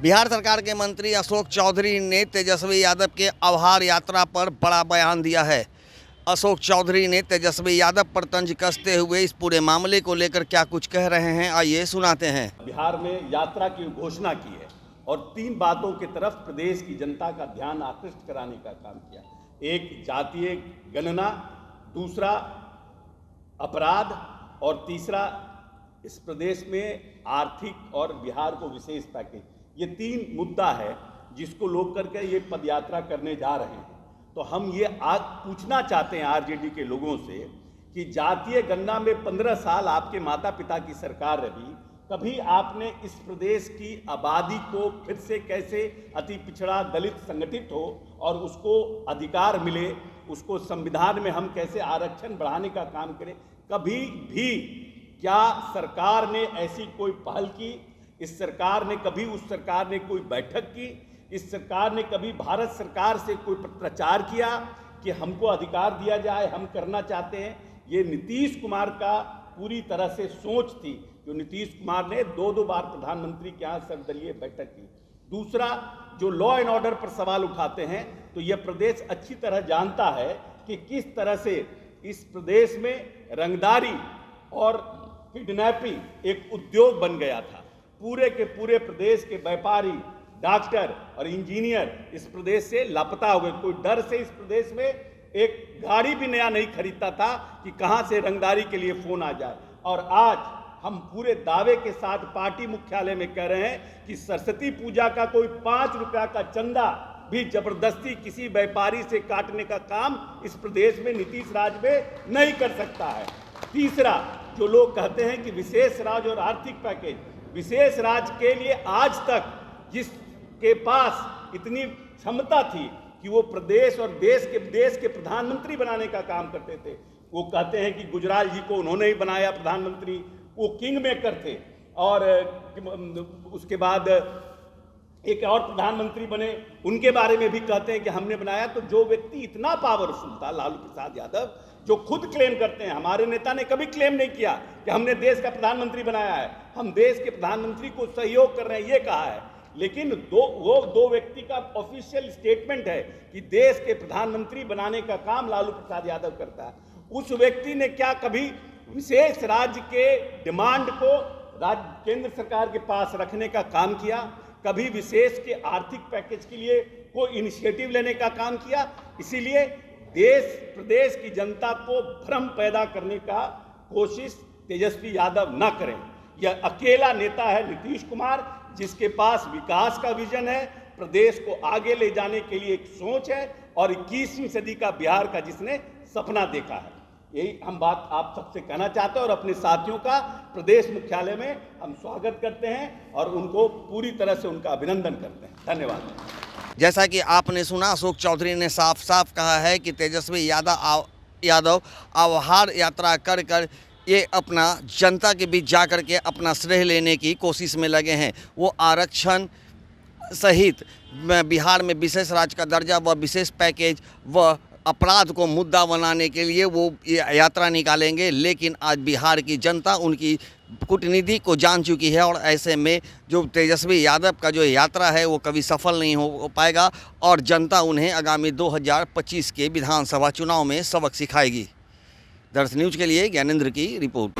बिहार सरकार के मंत्री अशोक चौधरी ने तेजस्वी यादव के आभार यात्रा पर बड़ा बयान दिया है। अशोक चौधरी ने तेजस्वी यादव पर तंज कसते हुए इस पूरे मामले को लेकर क्या कुछ कह रहे हैं, आइए सुनाते हैं। बिहार में यात्रा की घोषणा की है और 3 बातों की तरफ प्रदेश की जनता का ध्यान आकृष्ट कराने का काम किया। एक जातीय गणना, दूसरा अपराध और तीसरा इस प्रदेश में आर्थिक और बिहार को विशेष पैकेज। ये 3 मुद्दा है जिसको लोग करके ये पदयात्रा करने जा रहे हैं। तो हम ये आज पूछना चाहते हैं आरजेडी के लोगों से कि जातीय गणना में 15 साल आपके माता पिता की सरकार रही, कभी आपने इस प्रदेश की आबादी को फिर से कैसे अति पिछड़ा दलित संगठित हो और उसको अधिकार मिले, उसको संविधान में हम कैसे आरक्षण बढ़ाने का काम करें, कभी भी क्या सरकार ने ऐसी कोई पहल की? इस सरकार ने कभी, उस सरकार ने कोई बैठक की? इस सरकार ने कभी भारत सरकार से कोई प्रचार किया कि हमको अधिकार दिया जाए, हम करना चाहते हैं? ये नीतीश कुमार का पूरी तरह से सोच थी, जो नीतीश कुमार ने 2 बार प्रधानमंत्री के यहाँ सर्वदलीय बैठक की। दूसरा, जो लॉ एंड ऑर्डर पर सवाल उठाते हैं, तो यह प्रदेश अच्छी तरह जानता है कि किस तरह से इस प्रदेश में रंगदारी और किडनैपिंग एक उद्योग बन गया था। पूरे के पूरे प्रदेश के व्यापारी, डॉक्टर और इंजीनियर इस प्रदेश से लापता हो गए। कोई डर से इस प्रदेश में एक गाड़ी भी नया नहीं खरीदता था कि कहां से रंगदारी के लिए फोन आ जाए। और आज हम पूरे दावे के साथ पार्टी मुख्यालय में कह रहे हैं कि सरस्वती पूजा का कोई 5 रुपया का चंदा भी जबरदस्ती किसी व्यापारी से काटने का काम इस प्रदेश में नीतीश राज में नहीं कर सकता है। तीसरा, जो लोग कहते हैं कि विशेष राज्य और आर्थिक पैकेज, विशेष राज्य के लिए आज तक जिसके पास इतनी क्षमता थी कि वो प्रदेश और देश के प्रधानमंत्री बनाने का काम करते थे, वो कहते हैं कि गुजराल जी को उन्होंने ही बनाया प्रधानमंत्री, वो किंग मेकर थे। और उसके बाद एक और प्रधानमंत्री बने, उनके बारे में भी कहते हैं कि हमने बनाया। तो जो व्यक्ति इतना पावरफुल था, लालू प्रसाद यादव, जो खुद क्लेम करते हैं, हमारे नेता ने कभी क्लेम नहीं किया कि हमने देश का प्रधानमंत्री बनाया है, हम देश के प्रधानमंत्री को सहयोग कर रहे हैं, ये कहा है। लेकिन वो दो व्यक्ति का ऑफिशियल स्टेटमेंट है कि देश के प्रधानमंत्री बनाने का काम लालू प्रसाद यादव करता है। उस व्यक्ति ने क्या कभी विशेष राज्य के डिमांड को केंद्र सरकार के पास रखने का काम किया? कभी विशेष के आर्थिक पैकेज के लिए कोई इनिशिएटिव लेने का काम किया? इसीलिए प्रदेश की जनता को भ्रम पैदा करने का कोशिश तेजस्वी यादव न करें। यह अकेला नेता है नीतीश कुमार, जिसके पास विकास का विजन है, प्रदेश को आगे ले जाने के लिए एक सोच है और 21वीं सदी का बिहार का जिसने सपना देखा है। यही हम बात आप सबसे कहना चाहते हैं और अपने साथियों का प्रदेश मुख्यालय में हम स्वागत करते हैं और उनको पूरी तरह से उनका अभिनंदन करते हैं। धन्यवाद। जैसा कि आपने सुना, अशोक चौधरी ने साफ साफ कहा है कि तेजस्वी यादव आभार यात्रा कर ये अपना जनता के बीच जा कर के अपना श्रेय लेने की कोशिश में लगे हैं। वो आरक्षण सहित बिहार में विशेष राज्य का दर्जा व विशेष पैकेज व अपराध को मुद्दा बनाने के लिए वो यात्रा निकालेंगे। लेकिन आज बिहार की जनता उनकी कूटनीति को जान चुकी है और ऐसे में जो तेजस्वी यादव का जो यात्रा है वो कभी सफल नहीं हो पाएगा और जनता उन्हें आगामी 2025 के विधानसभा चुनाव में सबक सिखाएगी। दर्श न्यूज़ के लिए ज्ञानेंद्र की रिपोर्ट।